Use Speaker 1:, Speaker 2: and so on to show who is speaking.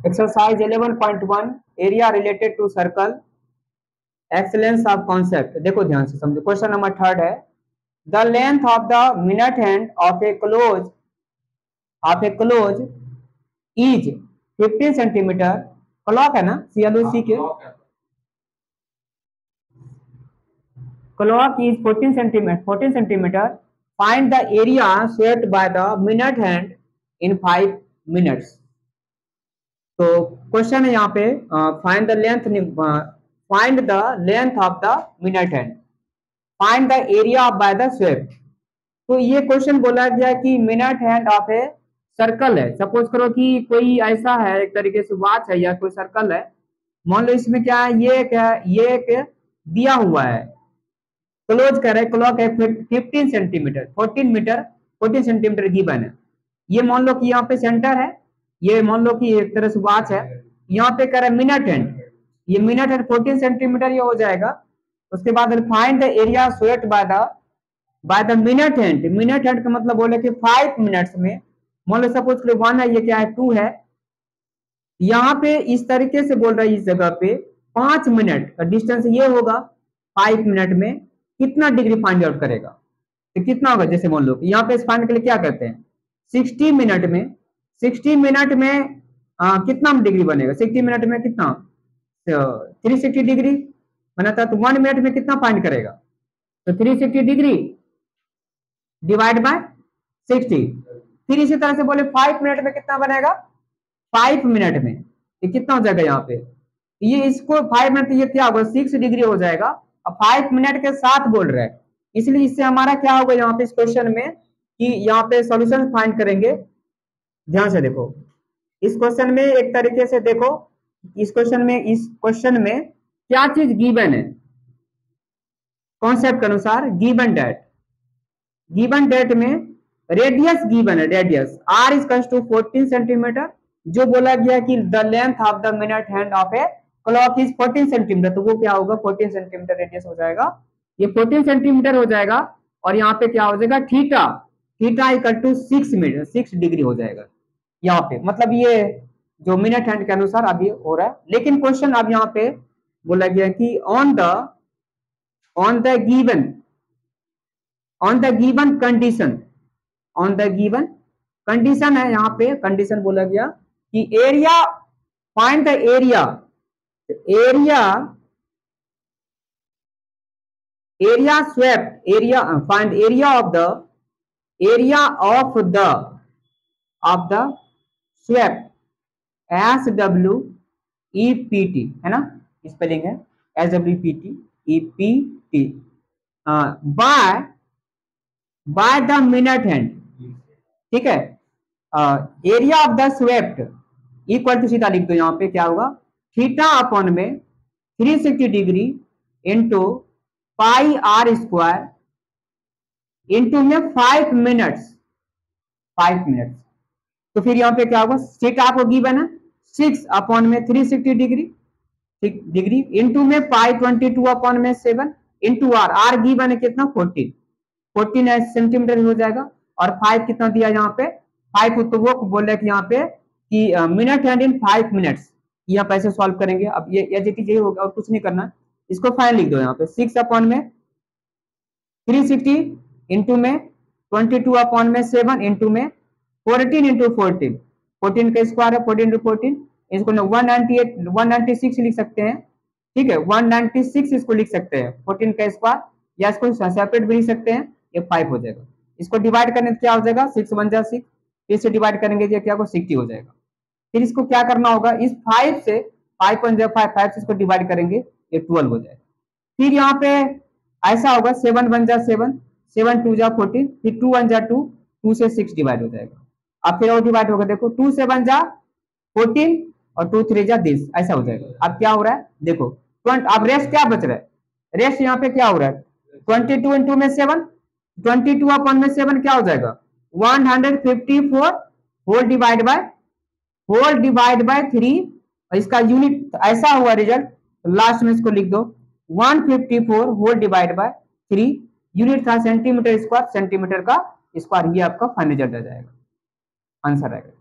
Speaker 1: Exercise 11.1 area related to circle excellence of concept. देखो ध्यान से समझो, क्वेश्चन नंबर 3 है the length of the minute hand of a clock is 15 centimetre. Clock है ना, CLOC के clock is 14 centimetre. Find the area swept by the minute hand in 5 minutes. तो question है यहाँ पे find the length of the minute hand, find the area by the swept. तो ये question बोला गया कि minute hand of a circle है। सपोज करो कि कोई ऐसा है, एक तरीके से वॉच है या कोई सर्कल है। मान लो इसमें क्या है, ये एक दिया हुआ है, क्लोज कर रहे, क्लॉक है 15 सेंटीमीटर, 14 सेंटीमीटर गिवन है। ये मान लो कि यहाँ पे सेंटर है, ये मान लो कि एक तरह से वॉच है, यहाँ पे कर रहा है मिनट हैंड, ये मिनट हैंड 14 सेंटीमीटर ये हो जाएगा। उसके बाद find the area swept by the minute hand. Minute hand का मतलब बोले कि 5 मिनट्स में, मान लो सपोज करो 1 है, ये क्या है 2 है, यहाँ पे इस तरीके से बोल रहा है, इस जगह पे 5 मिनट का डिस्टेंस ये होगा, 5 मिनट में कितना डिग्री फाइंड आउट करेगा, तो कितना होगा। जैसे मान लो यहाँ पे फाइंड के लिए क्या करते हैं, 60 मिनट में कितना डिग्री बनेगा, 60 मिनट में कितना 360 डिग्री बनाता, तो 1 मिनट में कितना फाइंड करेगा, तो 360 डिग्री डिवाइड बाय 60। फिर इसी तरह से बोले 5 मिनट में कितना बनेगा, 5 मिनट में ये कितना हो जाएगा, यहाँ पे ये इसको 5 मिनट ये क्या होगा 6 डिग्री हो जाएगा। अब 5 मिनट के साथ बोल रहे हैं, इसलिए इससे हमारा क्या होगा यहाँ पे इस क्वेश्चन में कि यहाँ पे सॉल्यूशन फाइंड करेंगे। ध्यान से देखो इस क्वेश्चन में, एक तरीके से देखो इस क्वेश्चन में क्या चीज गिवन है, कॉन्सेप्ट के अनुसार गिवन डेट में रेडियस गिवन है, radius r equals to 14 centimetre. जो बोला गया कि the length of the minute hand of a clock is 14 centimetre, तो वो क्या होगा 14 सेंटीमीटर रेडियस हो जाएगा, ये 14 सेंटीमीटर हो जाएगा। और यहाँ पे क्या हो जाएगा थीटा इक्वल टू 6 डिग्री हो जाएगा यहाँ पे, मतलब ये जो मिनट हैंड के अनुसार अभी हो रहा है। लेकिन क्वेश्चन अब यहाँ पे बोला गया कि ऑन द गिवन कंडीशन है, यहाँ पे कंडीशन बोला गया कि area find the area swept, find area of the swept SWEPT है ना, स्पेलिंग है SWEPT by the minute hand, ठीक है। Area of the swept equal to, सीधा लिख दो यहाँ पे क्या होगा, थीटा अपॉन में 360 degree into pi r square into में 5 मिनट्स। तो फिर यहाँ पे क्या होगा, थीटा आपको गिवन है 6 अपॉन में 360 डिग्री इंटू में पाई 22 अपॉन में 7 इंटू r गिवन है कितना 14 सेंटीमीटर हो जाएगा। और 5 कितना दिया यहाँ पे 5, तो वो बोल रहे कि यहाँ पे कि मिनट हैंड इन 5 मिनट्स, यहाँ पे ऐसे सॉल्व करेंगे। अब ये यही होगा और कुछ नहीं करना, इसको फाइन लिख दो यहाँ पे 6 अपॉन में 360 इंटू में 22 अपॉन में 7 इंटू में 14 इंटू 14 का स्क्वायर है 14 इंटू 14, इसको 196 लिख सकते हैं, ठीक है 196 इसको लिख सकते हैं 14 का स्क्वायर, या इसको सेपरेट भी लिख सकते हैं, ये 5 हो जाएगा। इसको डिवाइड करने क्या हो जाएगा 6 1 जा 6, फिर से डिवाइड करेंगे ये क्या होगा 60 हो जाएगा। फिर इसको क्या करना होगा, इस 5 से 5 1 जा 5 से इसको डिवाइड करेंगे ये 12 हो जाएगा। फिर यहाँ पे ऐसा होगा 7 1 जा 7 7 2 जा 14, फिर 2 1 जा 2 2 से 6 डिवाइड हो जाएगा। अब फिर और डिवाइड होगा, देखो 2 से 1 जा 14 और 2 3 जा 10, ऐसा हो जाएगा। अब क्या हो रहा है देखो, अब रेस्ट क्या बच रहा है, रेस्ट यहाँ पे क्या हो रहा है 22 इंटू में 7, 22 अपॉन में 7 क्या हो जाएगा 154 होल डिवाइड बाय 3, इसका यूनिट ऐसा हुआ रिजल्ट, लास्ट में इसको लिख दो 154 होल डिवाइड बाय 3, यूनिट था सेंटीमीटर स्क्वायर, सेंटीमीटर का स्क्वायर, ये आपका फाइनल रिजल्ट आ जाएगा, आंसर आएगा।